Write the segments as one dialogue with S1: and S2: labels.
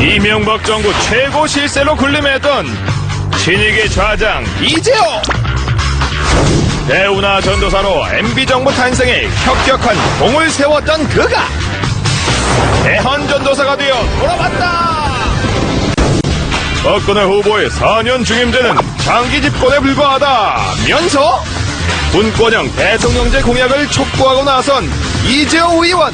S1: 이명박 정부 최고 실세로 군림했던 신익의 좌장 이재호. 대우나 전도사로 MB정부 탄생에 혁혁한 공을 세웠던 그가 대헌전도사가 되어 돌아왔다. 박근혜 후보의 4년 중임제는 장기 집권에 불과하다면서 분권형 대통령제 공약을 촉구하고 나선 이재호 의원.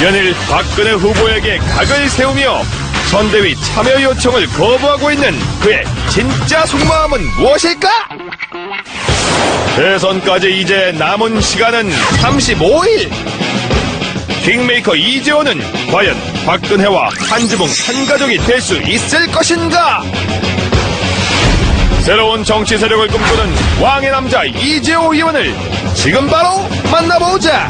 S1: 연일 박근혜 후보에게 각을 세우며 선대위 참여 요청을 거부하고 있는 그의 진짜 속마음은 무엇일까? 대선까지 이제 남은 시간은 35일. 킹메이커 이재호는 과연 박근혜와 한지붕 한가족이 될 수 있을 것인가? 새로운 정치 세력을 꿈꾸는 왕의 남자 이재호 의원을 지금 바로 만나보자.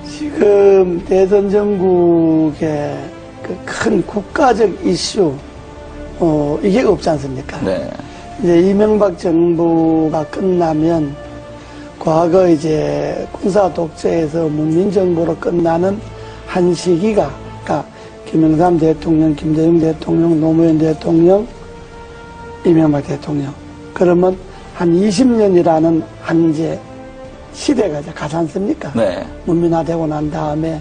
S2: 지금 대선 전국의 그 큰 국가적 이슈, 이게 없지 않습니까?
S3: 네.
S2: 이제 이명박 정부가 끝나면 과거 이제 군사 독재에서 문민정부로 끝나는 한 시기가, 그러니까 김영삼 대통령, 김대중 대통령, 노무현 대통령, 이명박 대통령. 그러면 한 20년이라는 한 이제 시대가 이제 가지 않습니까?
S3: 네.
S2: 문민화되고 난 다음에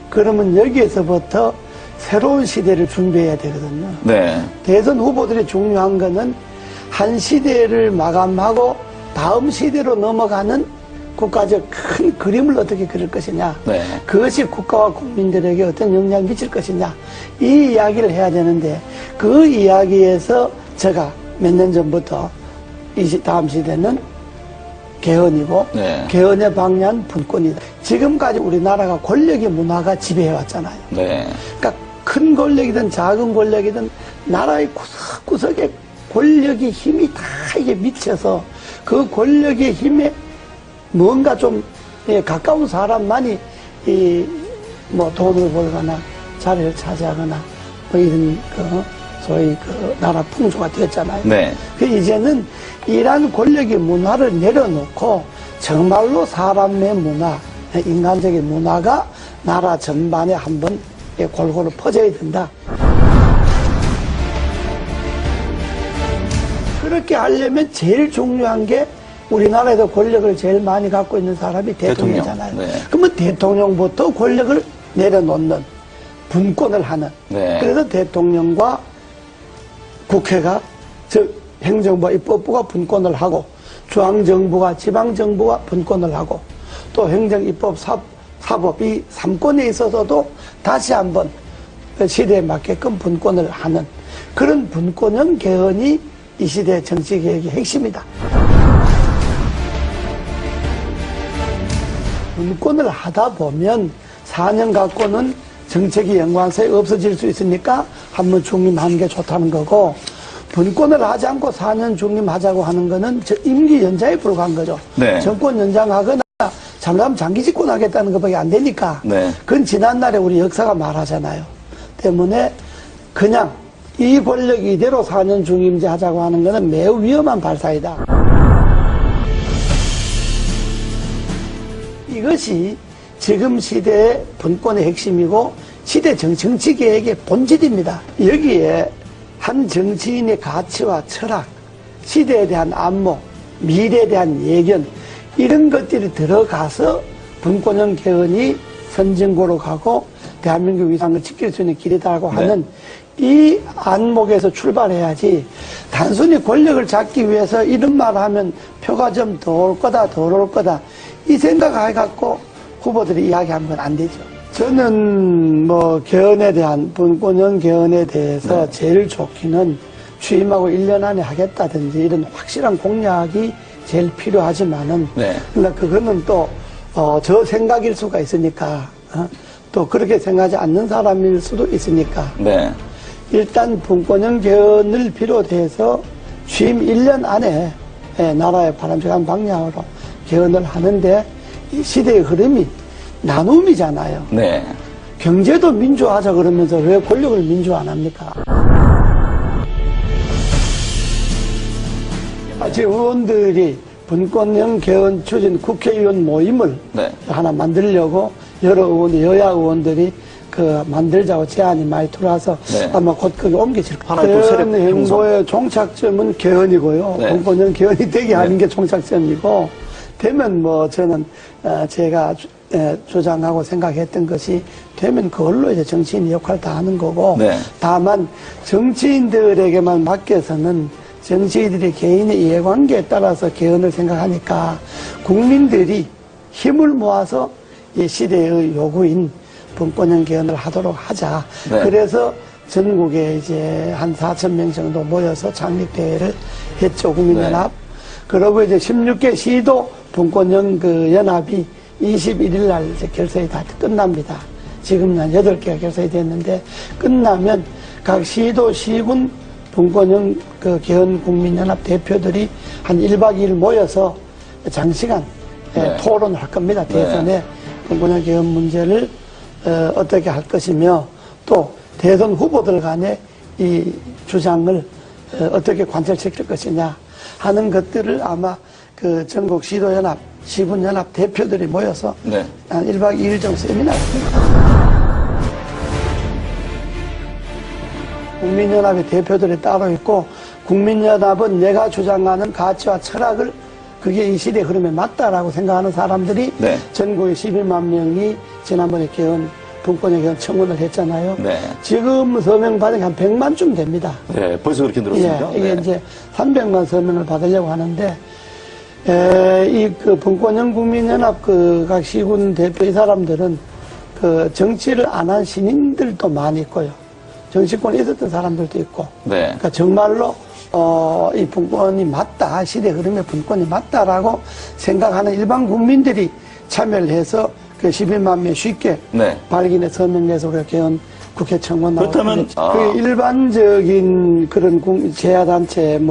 S2: 그러면 여기에서부터 새로운 시대를 준비해야 되거든요.
S3: 네.
S2: 대선 후보들이 중요한 거는 한 시대를 마감하고 다음 시대로 넘어가는 국가적 큰 그림을 어떻게 그릴 것이냐.
S3: 네.
S2: 그것이 국가와 국민들에게 어떤 영향을 미칠 것이냐. 이 이야기를 해야 되는데 그 이야기에서 제가 몇 년 전부터 다음 시대는 개헌이고
S3: 네.
S2: 개헌의 방향 분권이다. 지금까지 우리나라가 권력의 문화가 지배해왔잖아요.
S3: 네.
S2: 그러니까 큰 권력이든 작은 권력이든 나라의 구석구석에 권력의 힘이 다 이게 미쳐서 그 권력의 힘에 뭔가 좀 가까운 사람만이 뭐 돈을 벌거나 자리를 차지하거나 뭐 이런 소위 나라 풍조가 됐잖아요.
S3: 네.
S2: 이제는 이러한 권력의 문화를 내려놓고 정말로 사람의 문화, 인간적인 문화가 나라 전반에 한번 골고루 퍼져야 된다. 그렇게 하려면 제일 중요한 게 우리나라에서 권력을 제일 많이 갖고 있는 사람이 대통령이잖아요.
S3: 네.
S2: 그러면 대통령부터 권력을 내려놓는 분권을 하는.
S3: 네.
S2: 그래서 대통령과 국회가 즉 행정부와 입법부가 분권을 하고 중앙정부가 지방정부가 분권을 하고 또 행정, 입법, 사법 이 3권에 있어서도 다시 한번 시대에 맞게끔 분권을 하는 그런 분권형 개헌이 이 시대 정치개혁의 핵심이다. 분권을 하다 보면 4년 갖고는 정책이 연관성이 없어질 수 있으니까 한번 중임하는 게 좋다는 거고 분권을 하지 않고 4년 중임하자고 하는 거는 임기 연장에 불과한 거죠.
S3: 네.
S2: 정권 연장하거나 잘못하면 장기 집권하겠다는 것밖에 안 되니까
S3: 네.
S2: 그건 지난날에 우리 역사가 말하잖아요. 때문에 그냥 이 권력 이대로 4년 중임제 하자고 하는 거는 매우 위험한 발상이다. 이것이 지금 시대의 분권의 핵심이고 시대 정치개혁의 본질입니다. 여기에 한 정치인의 가치와 철학, 시대에 대한 안목, 미래에 대한 예견 이런 것들이 들어가서 분권형 개헌이 선진국으로 가고 대한민국 위상을 지킬 수 있는 길이다라고 하는 이 안목에서 출발해야지 단순히 권력을 잡기 위해서 이런 말 하면 표가 좀 더 올 거다 덜 올 거다 이 생각을 해갖고 후보들이 이야기하는 건 안 되죠. 저는 뭐 개헌에 대한 분권형 개헌에 대해서 제일 좋기는 취임하고 1년 안에 하겠다든지 이런 확실한 공약이 제일 필요하지만은 그러니까 그거는 또 저 생각일 수가 있으니까 또 그렇게 생각하지 않는 사람일 수도 있으니까 일단 분권형 개헌을 비롯해서 취임 1년 안에 나라의 바람직한 방향으로 개헌을 하는데 이 시대의 흐름이 나눔이잖아요. 경제도 민주화하자 그러면서 왜 권력을 민주화 안 합니까? 지금 의원들이 분권형 개헌 추진 국회의원 모임을
S3: 네.
S2: 하나 만들려고 여러 의원, 여야 의원들이 만들자고 제안이 많이 들어와서
S3: 네.
S2: 아마 곧 그게 옮겨질 거예요.
S3: 하나의 또 세력
S2: 개헌 행보의 종착점은 개헌이고요.
S3: 네.
S2: 분권형 개헌이 되게 하는
S3: 네.
S2: 게 종착점이고, 되면 저는, 제가 주장하고 생각했던 것이 되면 그걸로 이제 정치인이 역할을 다 하는 거고,
S3: 네.
S2: 다만 정치인들에게만 맡겨서는 정치인들이 개인의 이해관계에 따라서 개헌을 생각하니까 국민들이 힘을 모아서 이 시대의 요구인 분권형 개헌을 하도록 하자.
S3: 네.
S2: 그래서 전국에 이제 한 4,000명 정도 모여서 창립대회를 했죠, 국민연합.
S3: 네.
S2: 그러고 이제 16개 시도 분권형 연합이 21일 날 이제 결성이 다 끝납니다. 지금은 한 8개가 결성이 됐는데, 끝나면 각 시도, 시군 분권형 개헌 국민연합 대표들이 한 1박 2일 모여서 장시간
S3: 네.
S2: 토론을 할 겁니다. 대선에 분권형 개헌 문제를 어떻게 할 것이며, 또 대선 후보들 간의 이 주장을 어떻게 관철시킬 것이냐 하는 것들을 아마 전국 시도연합, 시군연합 대표들이 모여서
S3: 네.
S2: 한 1박 2일 정도 세미나를 국민연합의 대표들이 따로 있고, 국민연합은 내가 주장하는 가치와 철학을 그게 이 시대의 흐름에 맞다라고 생각하는 사람들이
S3: 네.
S2: 전국에 11만 명이 지난번에 분권형 개헌 청원을 했잖아요.
S3: 네.
S2: 지금 서명 받은 게 한 100만쯤 됩니다.
S3: 네, 벌써 그렇게 늘었습니다.
S2: 예, 이게
S3: 네.
S2: 이제 300만 서명을 받으려고 하는데, 분권형 국민연합 각 시군 대표 이 사람들은 정치를 안 한 신인들도 많이 있고요. 정치권에 있었던 사람들도 있고.
S3: 네.
S2: 그러니까 정말로, 이 분권이 맞다. 시대 흐름의 분권이 맞다라고 생각하는 일반 국민들이 참여를 해서 11만 명 쉽게
S3: 네.
S2: 발견해 서명해서 우리가 개헌 국회 청원 나오고.
S3: 그렇다면,
S2: 일반적인 그런 제야단체,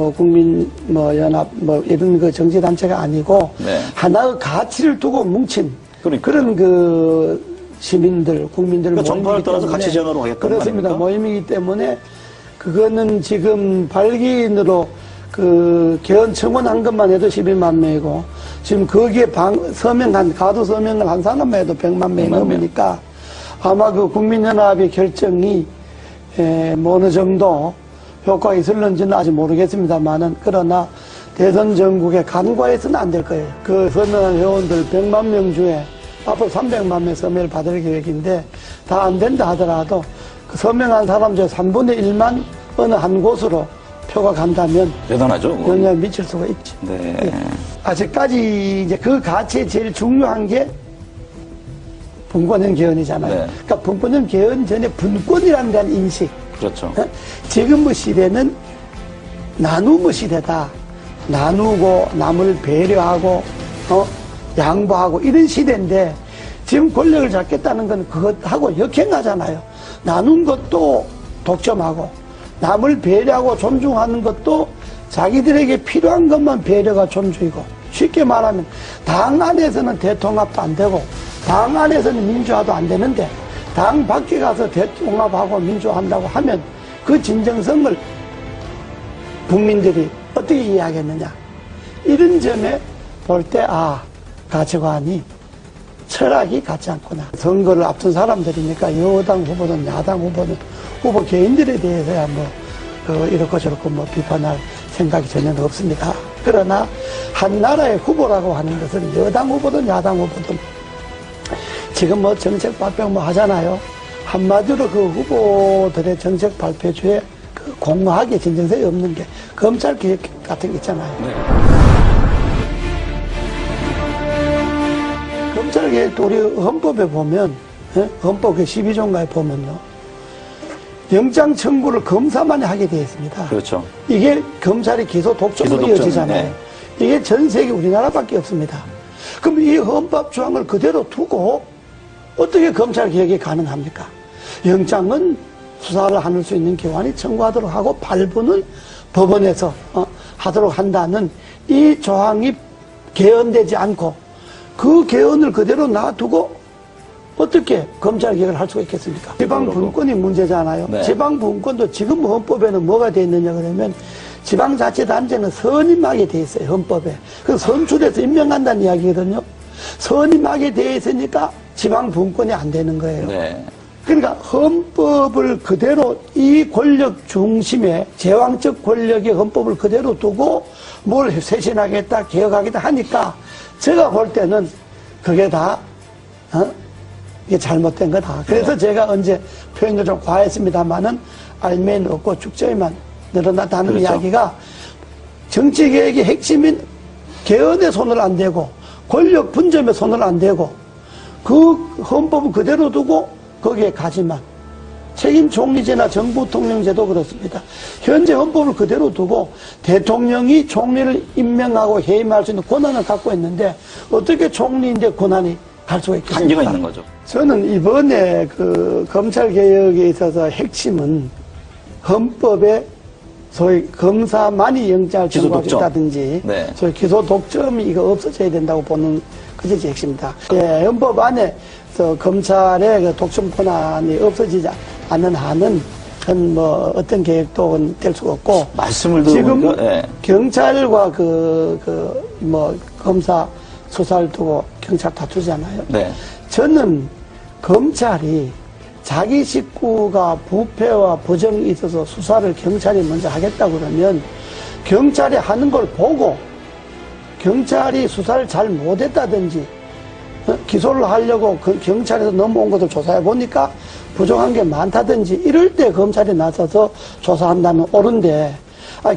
S2: 연합, 이런 정치단체가 아니고,
S3: 네.
S2: 하나의 가치를 두고 뭉친
S3: 그러니까요.
S2: 그런 시민들, 국민들
S3: 그러니까 정파를
S2: 모임이기
S3: 떠나서
S2: 때문에
S3: 가치 제안으로 하겠다는
S2: 그렇습니다.
S3: 거 아닙니까?
S2: 모임이기 때문에 그거는 지금 발기인으로 개헌 청원한 것만 해도 12만 명이고, 지금 거기에 가두 서명을 한 사람만 해도 100만 명이
S3: 100만 명.
S2: 넘으니까 아마 국민연합의 결정이 어느 정도 효과가 있을는지는 아직 모르겠습니다만은, 그러나 대선 전국에 간과해서는 안 될 거예요. 서명한 회원들 100만 명 중에 앞으로 300만 명 서명을 받을 계획인데, 다 안 된다 하더라도 서명한 사람 중에 3분의 1만 어느 한 곳으로 표가 간다면
S3: 대단하죠. 그건.
S2: 영향을 미칠 수가 있죠.
S3: 네.
S2: 예. 아직까지 이제 그 가치에 제일 중요한 게 분권형 개헌이잖아요.
S3: 네.
S2: 그러니까 분권형 개헌 전에 분권이라는 데한 인식.
S3: 그렇죠.
S2: 지금의 시대는 나눔의 시대다. 나누고 남을 배려하고 양보하고 이런 시대인데, 지금 권력을 잡겠다는 건 그것하고 역행하잖아요. 나눈 것도 독점하고 남을 배려하고 존중하는 것도 자기들에게 필요한 것만 배려가 존중이고, 쉽게 말하면 당 안에서는 대통합도 안 되고 당 안에서는 민주화도 안 되는데, 당 밖에 가서 대통합하고 민주화한다고 하면 그 진정성을 국민들이 어떻게 이해하겠느냐. 이런 점에 볼 때 가치관이, 철학이 같지 않구나. 선거를 앞둔 사람들이니까 여당 후보든 야당 후보든 후보 개인들에 대해서야 이렇고 저렇고 비판할 생각이 전혀 없습니다. 그러나 한 나라의 후보라고 하는 것은 여당 후보든 야당 후보든 지금 정책 발표 하잖아요. 한마디로 그 후보들의 정책 발표주에 공허하게 진정성이 없는 게 검찰 개혁 같은 게 있잖아요.
S3: 네.
S2: 검찰 개혁, 우리 헌법에 보면, 헌법 12조인가에 보면요, 영장 청구를 검사만이 하게 되어 있습니다.
S3: 그렇죠.
S2: 이게 검찰이 기소 독점으로
S3: 기소 독점,
S2: 이어지잖아요.
S3: 네.
S2: 이게 전 세계 우리나라밖에 없습니다. 그럼 이 헌법 조항을 그대로 두고 어떻게 검찰 개혁이 가능합니까? 영장은 수사를 할 수 있는 기관이 청구하도록 하고 발부는 법원에서 하도록 한다는 이 조항이 개헌되지 않고 그 개헌을 그대로 놔두고 어떻게 검찰 개혁을 할 수가 있겠습니까? 지방분권이 문제잖아요.
S3: 네.
S2: 지방분권도 지금 헌법에는 뭐가 되어 있느냐 그러면 지방자치단체는 선임하게 돼 있어요, 헌법에. 그 선출해서 임명한다는 이야기거든요. 선임하게 돼 있으니까 지방 분권이 안 되는 거예요.
S3: 네.
S2: 그러니까 헌법을 그대로 이 권력 중심에 제왕적 권력의 헌법을 그대로 두고 뭘 쇄신하겠다, 개혁하겠다 하니까 제가 볼 때는 그게 다 이게 잘못된 거다. 그래서 제가 언제 표현도 좀 과했습니다만은 알면 없고 축적이만 늘어났다는
S3: 그렇죠.
S2: 이야기가 정치개혁의 핵심인 개헌에 손을 안 대고 권력 분점에 손을 안 대고 그 헌법을 그대로 두고 거기에 가지만 책임 총리제나 정부 통령제도 그렇습니다. 현재 헌법을 그대로 두고 대통령이 총리를 임명하고 해임할 수 있는 권한을 갖고 있는데 어떻게 총리인데 권한이 갈 수가 있겠습니까?
S3: 한계가 있는 거죠.
S2: 저는 이번에 그 검찰 개혁에 있어서 핵심은 헌법에 소위 검사만이 영장을
S3: 기소
S2: 청구할 수
S3: 독점.
S2: 있다든지
S3: 네.
S2: 소위 기소 독점이 이거 없어져야 된다고 보는 그것이 핵심이다. 예, 헌법 안에서 검찰의 그 독점 권한이 없어지지 않는 한은 그건 뭐 어떤 계획도 될 수가 없고
S3: 말씀을
S2: 지금
S3: 들어보니까 예.
S2: 경찰과 뭐 검사 수사를 두고 경찰 다투잖아요.
S3: 네.
S2: 저는 검찰이 자기 식구가 부패와 부정이 있어서 수사를 경찰이 먼저 하겠다고 그러면 경찰이 하는 걸 보고 경찰이 수사를 잘 못했다든지 기소를 하려고 경찰에서 넘어온 것을 조사해 보니까 부족한 게 많다든지 이럴 때 검찰이 나서서 조사한다면 옳은데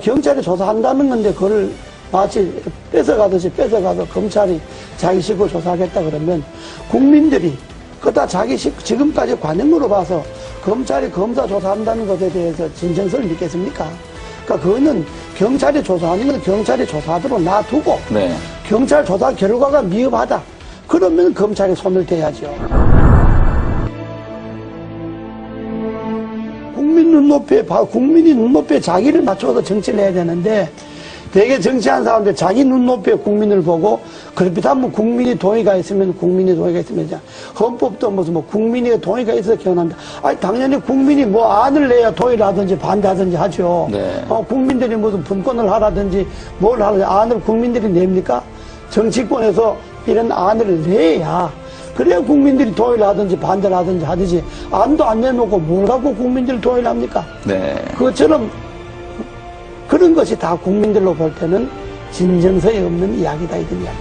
S2: 경찰이 조사한다는 건데 그걸 마치 뺏어가듯이 뺏어가서 검찰이 자기 식구 조사하겠다 그러면 국민들이 그다 자기 식구 지금까지 관행으로 봐서 검찰이 검사 조사한다는 것에 대해서 진정성을 믿겠습니까? 그러니까 그거는 경찰이 조사하는 건 경찰이 조사하도록 놔두고
S3: 네.
S2: 경찰 조사 결과가 미흡하다. 그러면 검찰이 손을 대야죠. 국민이 눈높이에 자기를 맞춰서 정치를 해야 되는데 되게 정치한 사람들 자기 눈높이에 국민을 보고 그렇다면 국민이 동의가 있으면 이제 헌법도 무슨 뭐 국민이 동의가 있어서 개헌한다. 아니 당연히 국민이 뭐 안을 내야 동의를 하든지 반대하든지 하죠.
S3: 네.
S2: 국민들이 무슨 분권을 하라든지 뭘 하든지 안을 국민들이 냅니까? 정치권에서 이런 안을 내야 그래야 국민들이 동의를 하든지 반대를 하든지 하듯이 안도 안 내놓고 뭘 갖고 국민들이 동의를 합니까?
S3: 네.
S2: 그것처럼 그런 것이 다 국민들로 볼 때는 진정성이 없는 이야기다 이런 이야기.